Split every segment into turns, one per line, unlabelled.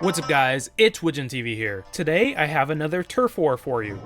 What's up guys, it's Widgeon TV here. Today I have another turf war for you.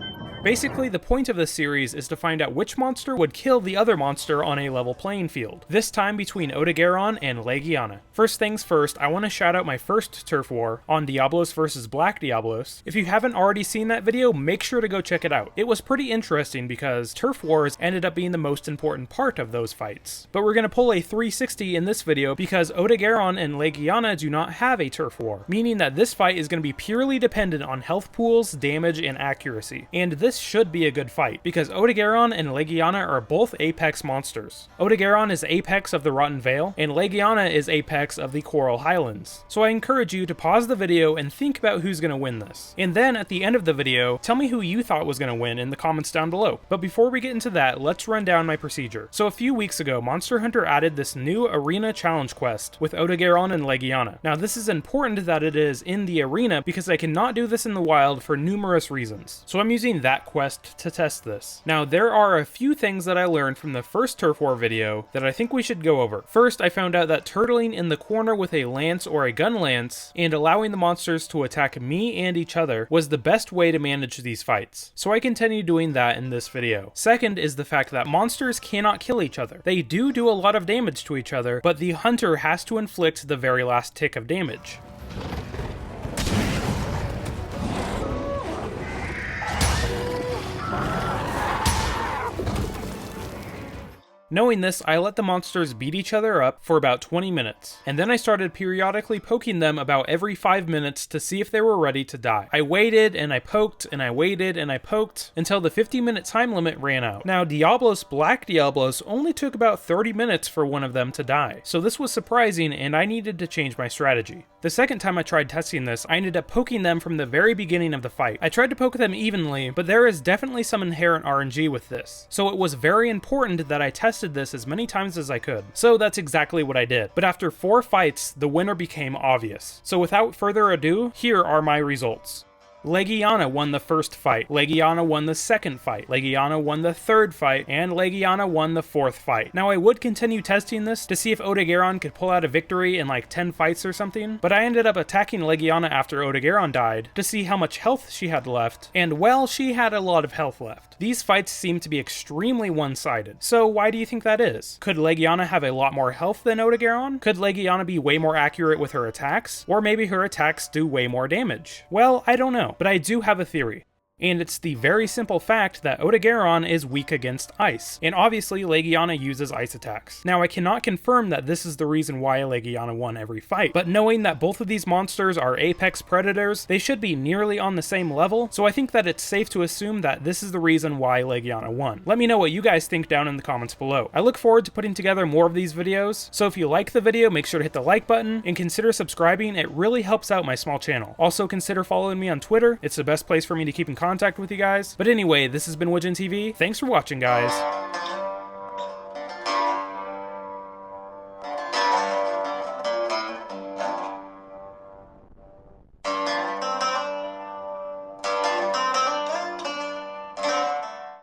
Basically, the point of this series is to find out which monster would kill the other monster on a level playing field, this time between Odogaron and Legiana. First things first, I want to shout out my first turf war on Diablos vs Black Diablos. If you haven't already seen that video, make sure to go check it out. It was pretty interesting because turf wars ended up being the most important part of those fights. But we're going to pull a 360 in this video because Odogaron and Legiana do not have a turf war, meaning that this fight is going to be purely dependent on health pools, damage, and accuracy. And this should be a good fight, because Odogaron and Legiana are both Apex monsters. Odogaron is Apex of the Rotten Vale, and Legiana is Apex of the Coral Highlands. So I encourage you to pause the video and think about who's going to win this. And then at the end of the video, tell me who you thought was going to win in the comments down below. But before we get into that, let's run down my procedure. So a few weeks ago, Monster Hunter added this new arena challenge quest with Odogaron and Legiana. Now this is important that it is in the arena because I cannot do this in the wild for numerous reasons. So I'm using that quest to test this. Now there are a few things that I learned from the first turf war video that I think we should go over. First, I found out that turtling in the corner with a lance or a gun lance and allowing the monsters to attack me and each other was the best way to manage these fights. So I continue doing that in this video. Second is the fact that monsters cannot kill each other. They do a lot of damage to each other, but the hunter has to inflict the very last tick of damage. Knowing this, I let the monsters beat each other up for about 20 minutes, and then I started periodically poking them about every 5 minutes to see if they were ready to die. I waited and I poked and I waited and I poked until the 50-minute time limit ran out. Now Diablos, Black Diablos only took about 30 minutes for one of them to die, so this was surprising and I needed to change my strategy. The second time I tried testing this, I ended up poking them from the very beginning of the fight. I tried to poke them evenly, but there is definitely some inherent RNG with this, so it was very important that I tested this as many times as I could. So that's exactly what I did. But after 4 fights, the winner became obvious. So without further ado, here are my results. Legiana won the first fight, Legiana won the second fight, Legiana won the third fight, and Legiana won the fourth fight. Now I would continue testing this to see if Odogaron could pull out a victory in like 10 fights or something, but I ended up attacking Legiana after Odogaron died to see how much health she had left, and well, she had a lot of health left. These fights seem to be extremely one-sided. So why do you think that is? Could Legiana have a lot more health than Odogaron? Could Legiana be way more accurate with her attacks? Or maybe her attacks do way more damage? Well, I don't know. But I do have a theory. And it's the very simple fact that Odogaron is weak against ice, and obviously Legiana uses ice attacks. Now I cannot confirm that this is the reason why Legiana won every fight, but knowing that both of these monsters are apex predators, they should be nearly on the same level, so I think that it's safe to assume that this is the reason why Legiana won. Let me know what you guys think down in the comments below. I look forward to putting together more of these videos, so if you like the video, make sure to hit the like button, and consider subscribing. It really helps out my small channel. Also consider following me on Twitter. It's the best place for me to keep in contact with you guys. But anyway, this has been Widgeon TV. Thanks for watching, guys.